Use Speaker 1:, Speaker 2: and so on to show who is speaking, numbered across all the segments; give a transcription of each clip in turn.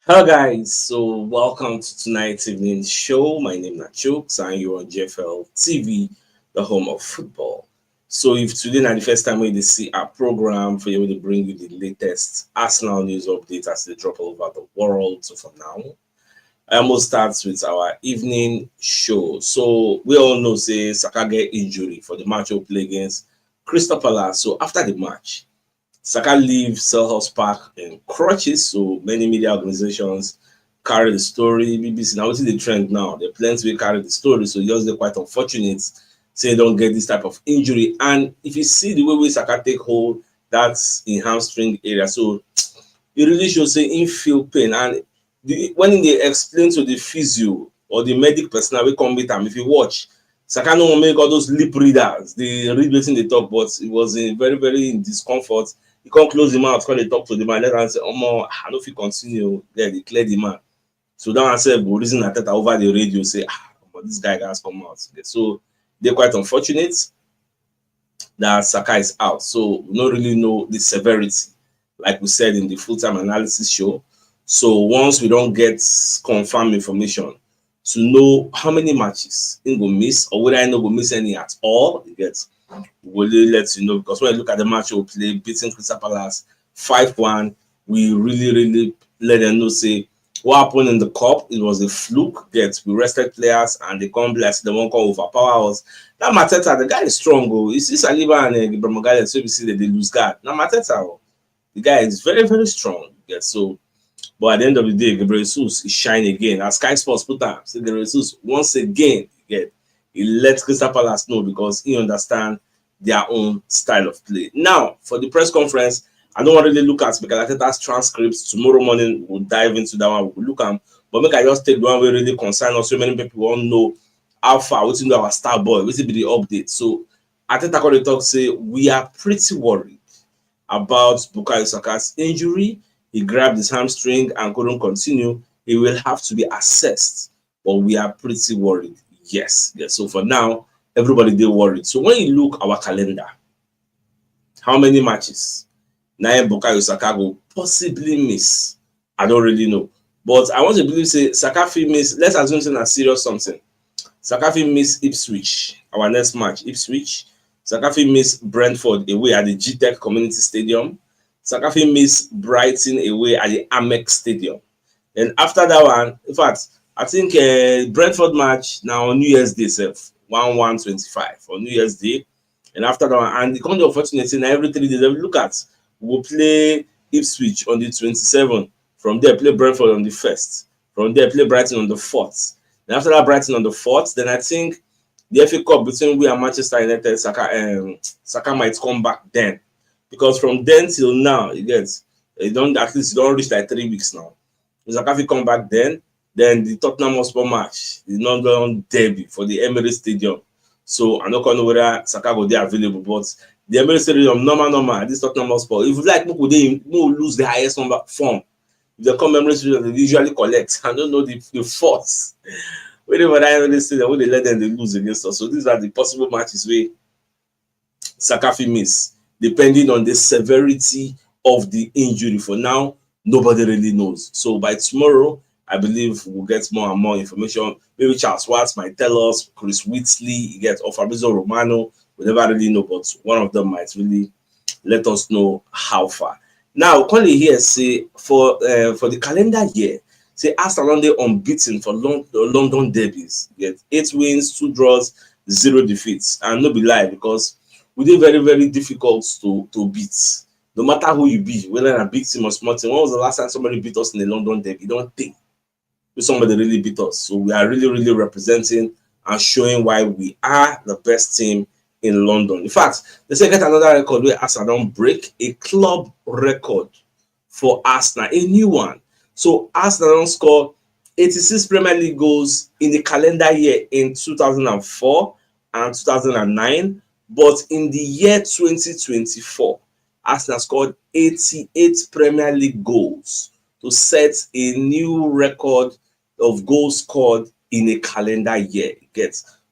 Speaker 1: Hello guys, so welcome to tonight's evening show. My name is CHUKS and you're on JFL TV, the home of football. So if today not the first time we see our program for you to bring you the latest Arsenal news updates as they drop all over the world. So for now, I almost starts with our evening show. So we all know say Saka get injury for the match we play against Crystal Palace. So after the match, Saka leaves Selhurst Park in crutches, so many media organizations carry the story. BBC now see the trend now. The players will carry the story, so just they're quite unfortunate say don't get this type of injury. And if you see the way we Saka take hold, that's in hamstring area. So it really shows say in feel pain. And when they explain to the physio or the medic personnel we come with them, if you watch, Saka no make all those lip readers. They read wetin dey talk, but it was in very in discomfort. He can't close the mouth, come dey talk to the man, let am say, Omo, I no fit continue. Then they clear the man. So that one sef go reason Ateta over the radio say, Omo, this guy gats come out. So they're quite unfortunate that Saka is out. So we don't really know the severity, like we said in the full-time analysis show. So once we don't get confirmed information to know how many matches he go miss or whether he no go miss any at all, you get, we will really let you know, because when you look at the match we play beating Crystal Palace 5-1, we really let them know say what happened in the cup, it was a fluke. Get, we rested players and they come bless, they won't come overpower us. That Mateta, the guy is strong. Oh. You see Saliba and Ibrahim Gale, so we see that they lose guard. Now Mateta, oh, the guy is very strong. Get, so but at the end of the day, Gabriel Jesus is shine again. As Sky Sports put out, so Gabriel Jesus once again, get, he let Crystal Palace know because he understand their own style of play. Now, for the press conference, I don't want to really look at because I think that's transcripts. Tomorrow morning we'll dive into that one. We'll look at, but make I just take the one we really concern us. So many people won't know how far, what's in our star boy, what's be the update. So I think I got talk say we are pretty worried about Bukayo Saka's injury. He grabbed his hamstring and couldn't continue. He will have to be assessed, but we are pretty worried. Yes. So for now, everybody they worried. So when you look our calendar, how many matches Naim Bukayo Saka will possibly miss? I don't really know. But I want to believe say Saka fit miss, let's assume it's a serious something. Saka fit miss Ipswich, our next match, Ipswich. Saka fit miss Brentford away at the GTEC Community Stadium. Saka fit miss Brighton away at the Amex Stadium. Then after that one, in fact, I think Brentford match now on New Year's Day itself, 1/1/25 on New Year's Day. And after that one, and the kind of opportunity now every 3 days, look at, we'll play Ipswich on the 27th. From there, play Brentford on the 1st. From there, play Brighton on the 4th. Then after that, Brighton on the 4th, then I think the FA Cup between we and Manchester United, Saka might come back then. Because from then till now, you get, you don't, at least you don't reach like 3 weeks now. Saka will come back then the Tottenham Hotspur match, the London derby for the Emirates Stadium. So I'm not gonna know whether Saka will be available, but the Emirates Stadium, normal, this Tottenham Hotspur. If you like, people they lose the highest number form. If they come Emirates Stadium, they usually collect. I don't know the force. Whenever I Emirates Stadium, when they let them they lose against us. So these are the possible matches where Saka will miss, depending on the severity of the injury. For now, nobody really knows. So by tomorrow, I believe we'll get more and more information. Maybe Charles Watts might tell us, Chris Whitley, or Fabrizio Romano. We never really know, but one of them might really let us know how far. Now, currently here say for the calendar year, say Arsenal they unbeaten for London derbies. Get 8 wins, 2 draws, 0 defeats, and no be lie because we did very difficult to beat. No matter who you be, whether a big team or small team. When was the last time somebody beat us in the London derby? Don't think somebody really beat us. So we are really representing and showing why we are the best team in London. In fact, they say get another record where Arsenal don't break a club record for Arsenal, a new one. So Arsenal don't score 86 Premier League goals in the calendar year in 2004 and 2009. But in the year 2024, Arsenal scored 88 Premier League goals to set a new record of goals scored in a calendar year.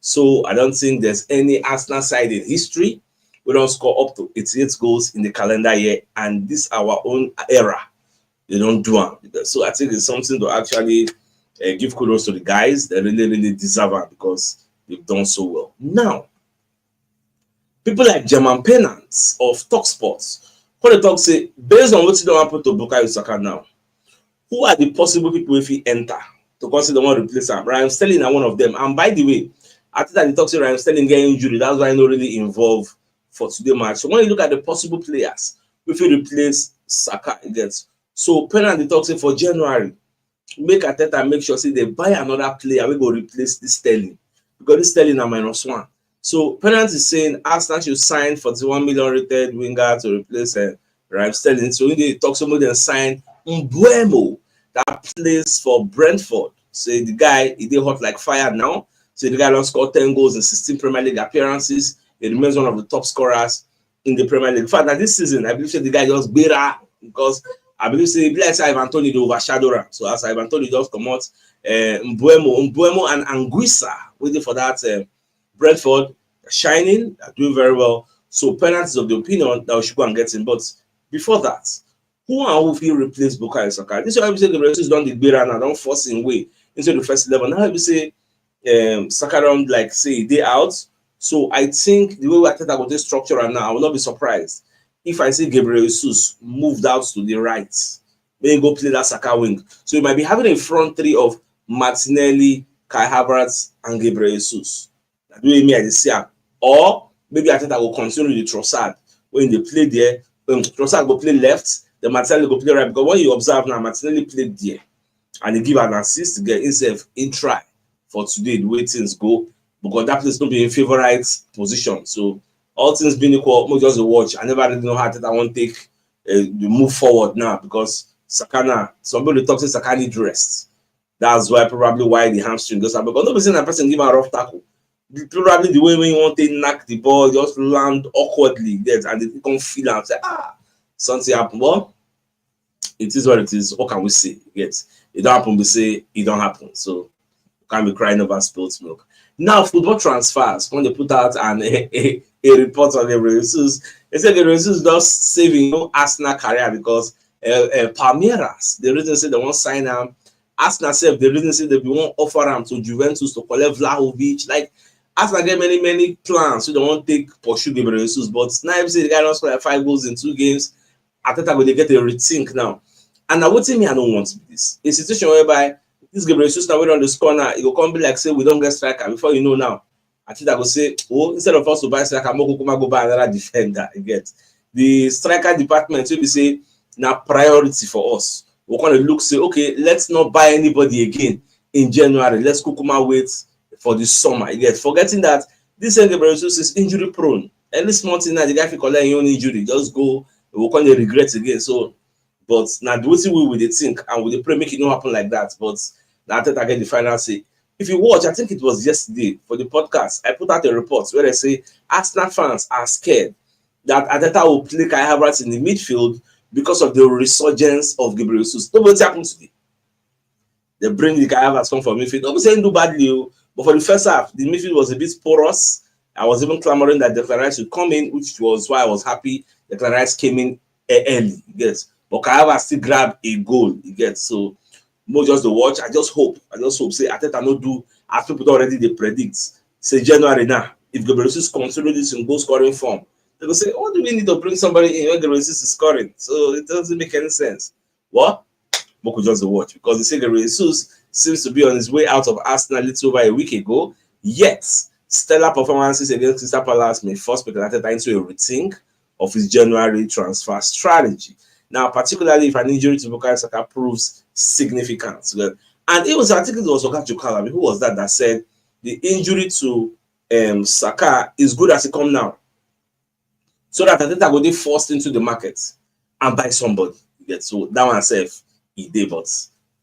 Speaker 1: So I don't think there's any Arsenal side in history we don't score up to 88 goals in the calendar year, and this our own era they don't do it. So I think it's something to actually give kudos to the guys. They really, really deserve it because they've done so well. Now, people like German Pennant of Talk Sports, when they talk say, based on what you don't happen to Bukayo Saka now, who are the possible people if he enter to consider one replace him? Ryan Sterling are one of them. And by the way, I think that the talk say Ryan Sterling get injury. That's why I'm not really involved for today's match. So when you look at the possible players, if you replace Saka against, so Pennant the talk say for January, make Ateta make sure say they buy another player we go replace this Sterling because this Sterling are -1. So Pennant is saying Arsenal should sign 41 million rated winger to replace Ryan Sterling. So when they talk somebody and sign Mbuemo that plays for Brentford. So the guy he did hot like fire now. So the guy don't score 10 goals in 16 Premier League appearances. He remains one of the top scorers in the Premier League. In fact, that this season, I believe the guy just better because I believe say like Ivan Toney they overshadow him. So as Ivan Toney just come out, Mbuemo and Anguissa waiting for that Brentford shining, they're doing very well. So Pennant is of the opinion that we should go and get him. But before that, who and who will replace Bukayo Saka? This is why we say the Brazilians don't dig better and don't force him way into the first 11. Now we say Saka don't like say they out. So I think the way we are about this structure right now, I will not be surprised if I see Gabriel Jesus moved out to the right. Maybe go play that Saka wing. So you might be having a front three of Martinelli, Kai Havertz, and Gabriel Jesus. That way me I see. Or maybe I think I will continue with Trossard when they play there. Trossard will play left, the Martinelli will play right. Because when you observe now, Martinelli played there and he give an assist to get himself in try for today, the way things go. Because that place not be in favorite position. So all things being equal, more just a watch. I never really know how to want to take the move forward now because Sakana, somebody talks to Saka need rest. That's why probably why the hamstring goes up. Because nobody's saying that person give a rough tackle. Probably the way when you want to knock the ball, just land awkwardly, yes, and they can't feel and say, something happened. Well, it is what it is. What can we say? Yes, it don't happen. We say it don't happen. So can't be crying over spilled milk. Now, football transfers, when they put out a report on Gabriel Jesus, they said Gabriel Jesus is just saving Arsenal career because Palmeiras, the reason say they won't sign him. Arsenal self, the reason say they won't offer him to Juventus to collect Vlahovic. Like, Arsenal get many plans, so they won't pursue Gabriel Jesus. But now, if say the guy don't score like 5 goals in 2 games, I think I'm going to get a rethink now. And now, what thing me I don't want to be this? A situation whereby this Gabriel Jesus now wait on this corner, it will come be like say we don't get striker before you know now. I think I go say, oh, instead of us to buy striker, I'm going to go buy another defender. You get the striker department will be say now priority for us. We're going to look say, okay, let's not buy anybody again in January. Let's wait for the summer. You get forgetting that this Gabriel Jesus is injury prone. At least month in the guy if you collect your own injury, just go. We're going to regret again. So. But now the way we they think and we pray make it not happen like that. But now I think I get the final say. If you watch, I think it was yesterday for the podcast, I put out a report where they say Arsenal fans are scared that Ateta will play Kai Havertz in the midfield because of the resurgence of Gabriel Jesus. Nobody happened today. They bring the Kai Havertz come from midfield. Nobody saying do badly, but for the first half, the midfield was a bit porous. I was even clamoring that Declan Rice should come in, which was why I was happy Declan Rice came in early. Yes. But Kayava still grab a goal, you get so more just the watch. I just hope say Ateta no do as people already they predict. Say January now, if Gabriel Jesus continue this in goal scoring form, they will say, oh, do we need to bring somebody in when Gabriel Jesus is scoring? So it doesn't make any sense. What? But could just watch because they say Gabriel Jesus seems to be on his way out of Arsenal a little over a week ago. Yet stellar performances against Crystal Palace may force Ateta into a rethink of his January transfer strategy. Now, particularly if an injury to Bukayo Saka proves significant. And it was, I think it was Oga Jukala, who was that said the injury to Saka is good as it come now. So that Ateta will be forced into the market and buy somebody. So that one self, he did, but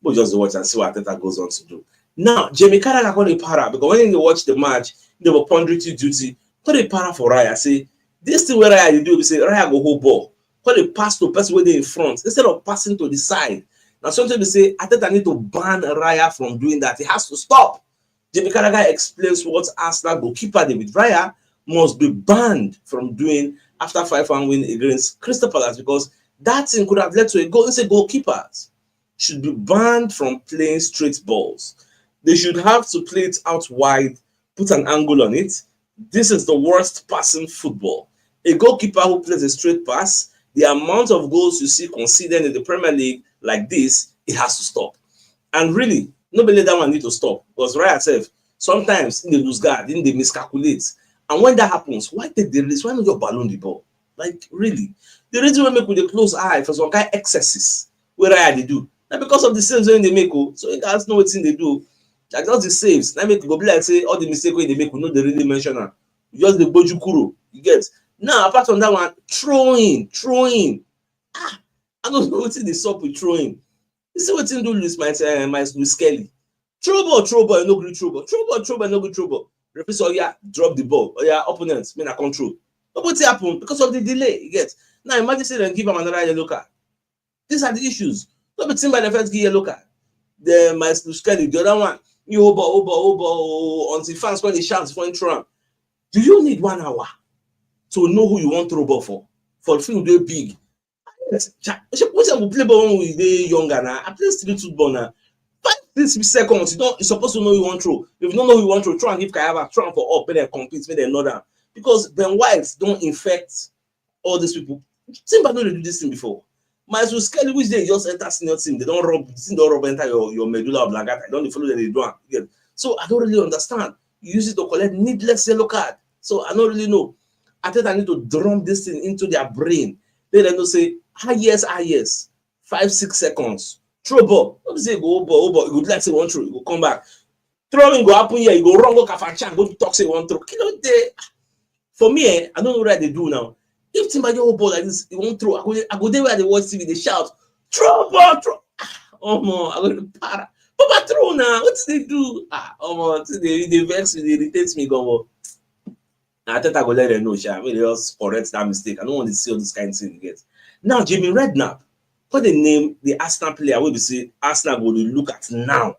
Speaker 1: we'll just watch and see what Ateta goes on to do. Now, Jamie Carragher got a para because when they watch the match, they were pondering duty. Got a para for Raya. Say, this thing where Raya do, we say Raya go hold ball. When they pass to person where they in front, instead of passing to the side. Now, sometimes they say, I think I need to ban Raya from doing that. He has to stop. Jamie Carragher explains what Arsenal goalkeeper David Raya must be banned from doing after 5-1 win against Crystal Palace because That thing could have led to a goal. Say goalkeepers should be banned from playing straight balls. They should have to play it out wide, put an angle on it. This is the worst passing football. A goalkeeper who plays a straight pass, the amount of goals you see conceded in the Premier League like this, it has to stop. And really, nobody that one need to stop, because Raya said sometimes in the lose guard, in the miscalculate. And when that happens, why take the risk? Why not just balloon the ball? Like, really? The reason we make with a close eye for some kind of excesses, where Raya they do, now because of the saves when they make, so you guys know what they do. Like just the saves, now make go be like say all the mistakes when they make, we know they really mention them. Just the bojukuro, you get. Now apart from that one, throwing. I don't know what they stop with throwing. You see what do Luis Luis Kelly. Throw ball, no good throw ball. Throw ball, no good throw ball. Referee say, oh yeah, drop the ball. Oh yeah, opponents, may not control. But what's happened? Because of the delay, you get. Now imagine say them give him another yellow card. These are the issues. Don't be seen by the first give yellow card. The Luis Kelly, the other one, you over until fans when they shout for Trump. Do you need 1 hour to know who you want to throw ball for? For the field, they're big. Which will play ball when we younger now? I play street football now. 5-6 seconds, you're supposed to know you want to. If you don't know who you want to, try and give Kayava, try for up, and then compete, and then know that. Because Ben White don't infect all these people. Simba don't do this thing before. Luis Kelly, which they just enter senior team, they don't rub enter your medulla oblongata. They don't follow that they do. So I don't really understand. You use it to collect needless yellow card. So I don't really know. I think I need to drum this thing into their brain. Then they don't say, yes. 5-6 seconds. Throw ball. Don't say go ball. You would like say one throw. You go come back. Throwing go happen here. You go wrong. Go Kafachan. Go talk say one throw. For me, I don't know what they do now. If Timber your ball like this, you won't throw. I go there where they watch TV. They shout, throw ball, throw. Oh man, I go to para. Papa throw now. What do they do? Oh man, they vex me. They irritate me. Go. I think I go let them know. I mean, they just correct that mistake. I don't want to see all this kind of thing again. Now, Jamie Redknapp, what they name the Arsenal player? We say Arsenal go to look at now.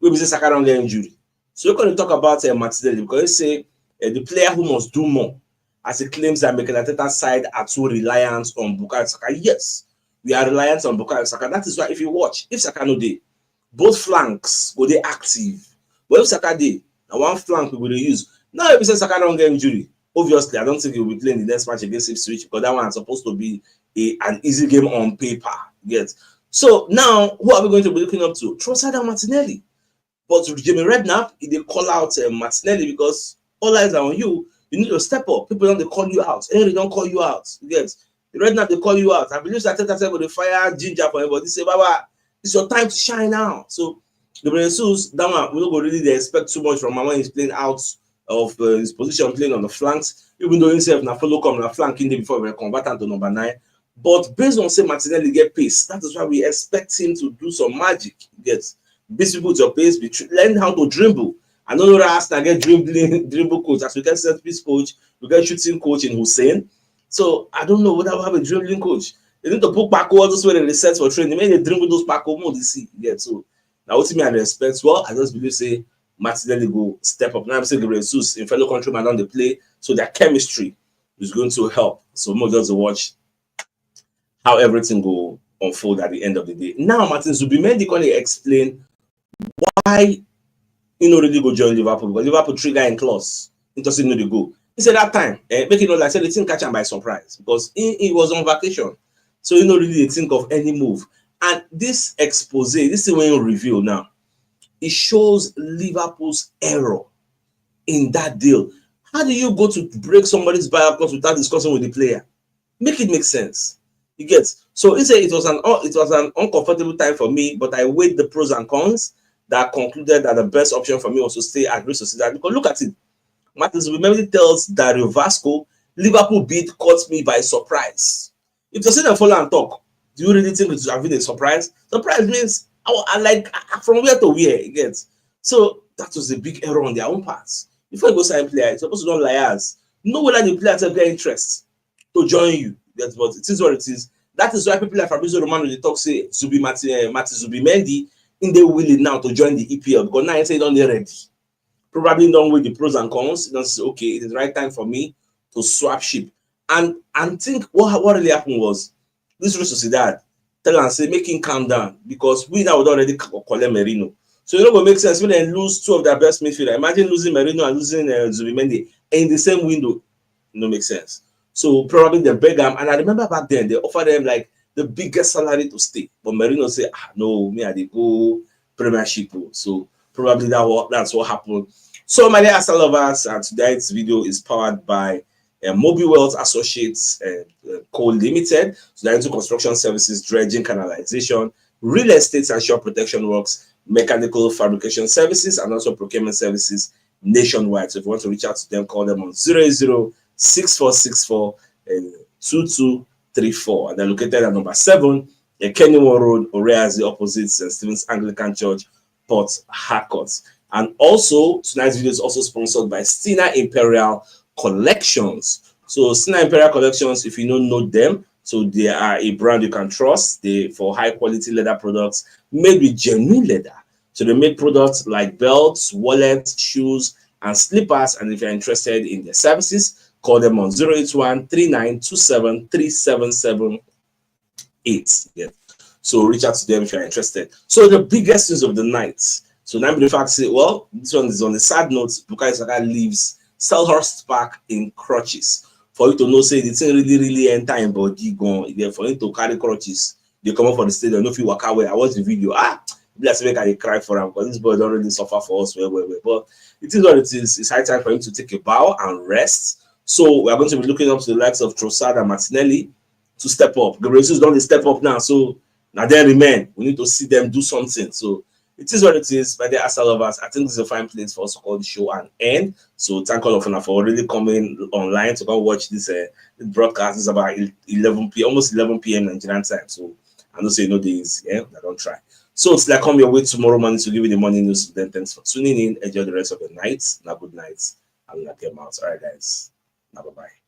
Speaker 1: We say Saka don't get injury. So we're going to talk about Martinelli because they say the player who must do more, as he claims that Mikel Arteta's side are too reliant on Bukayo Saka. Yes, we are reliant on Bukayo Saka. That is why if you watch, if Saka no dey, both flanks go dey active. But if Saka dey, and one flank we will use. Now if you say Saka don't get injury, obviously I don't think he will be playing the next match against Ipswich because that one is supposed to be an easy game on paper. Yes. So now who are we going to be looking up to? Trossard and Martinelli. But Jamie Redknapp, they call out Martinelli because all eyes are on you. You need to step up. People don't call you out. Henry don't call you out. Yes. The Redknapp, they call you out. I believe that Arteta said with the fire ginger for everybody. They say, Baba, it's your time to shine now. So the Jesus, that one, we don't really expect too much from him when he's playing out of his position, playing on the flanks, even though himself na follow come na flank in there before we convert him to number 9. But based on say Martinelli get pace, that is why we expect him to do some magic. Get beat people to your pace, learn how to dribble. I don't know that Arsenal get dribble coach. As we get set piece coach, we get shooting coach in Hussein. So I don't know whether we have a dribbling coach. They need to put Paco all those way they set for training. Maybe they dribble those Paco more they see. Yeah, so now what me I expect. Well, I just believe say Martinelli go step up. Now I'm saying the Jesus in fellow countrymen on the play, so their chemistry is going to help. So more just to watch how everything go unfold at the end of the day. Now Martin Zubimendi can explain why he no really go join Liverpool because Liverpool trigger in clause. He doesn't know the goal. He said that time, make it know like said they didn't catch him by surprise because he was on vacation, so he no really think of any move. And this expose, this is when you reveal now. It shows Liverpool's error in that deal. How do you go to break somebody's buyout clause without discussing with the player? Make it make sense. You get. So he said it was an uncomfortable time for me, but I weighed the pros and cons that concluded that the best option for me was to stay at Real Sociedad. Because look at it. Martin Zubimendi tells Dario Vasco, Liverpool bid caught me by surprise. If you see them follow and talk, do you really think it would have been a surprise? Surprise means I like from where to where it gets. So that was a big error on their own parts. Before you go sign player, you're supposed to don't liars. Know whether the players have their interest to join you. That's what it is what it is. That is why people like Fabrizio Romano they talk say Martin Zubimendi in the willing now to join the EPL because now I say don't ready. Probably don't weigh the pros and cons. Don't say okay, it is the right time for me to swap ship. And think what really happened was this Real Sociedad tell am say make him calm down because we now don already collect Merino. So e no go make sense when they lose two of their best midfielder. Imagine losing Merino and losing Zubimendi in the same window. No make sense. So probably they beg them, and I remember back then they offered them like the biggest salary to stay, but Merino say, no, me I dey go Premiership. So probably that's what happened. So my dear Arsenal lovers, and tonight's video is powered by Mobile Wealth Associates Co Limited. So they're into construction services, dredging, canalization, real estate and shore protection works, mechanical fabrication services, and also procurement services nationwide. So if you want to reach out to them, call them on 0806464 2234. And they're located at number 7, Kennywood Road, Oreazi, opposite St. Stephen's Anglican Church, Port Harcourt. And also, tonight's video is also sponsored by Stina Imperial Collections. So Stina Imperial Collections, if you don't know them, so they are a brand you can trust. They for high quality leather products made with genuine leather. So they make products like belts, wallets, shoes, and slippers. And if you're interested in their services, call them on 081 3927 3778. Yeah. So reach out to them if you're interested. So the biggest news of the night. So now the fact say, well, this one is on the sad note. Bukayo Saka leaves Selhurst Park in crutches. For you to know, say the thing really enter in body gone. There for him to carry crutches, they come up for the stadium. No, if you walk away, I watch the video. Let's make I cry for him because this boy don't really suffer for us. Well. But it is what it is. It's high time for him to take a bow and rest. So we are going to be looking up to the likes of Trossard and Martinelli to step up. Gabriel Jesus don't step up now. So now they remain. We need to see them do something. So it is what it is. By the Arsenal lovers, I think this is a fine place for us to call the show and end. So thank all of you for really coming online to go watch this broadcast. It's about 11 p.m. almost 11 p.m. Nigerian time. So I know say no days. Yeah, I don't try. So it's like come your way tomorrow morning to give you the morning news. Then thanks for tuning in. Enjoy the rest of the night. Now good night. And get out. All right, guys. Now bye bye.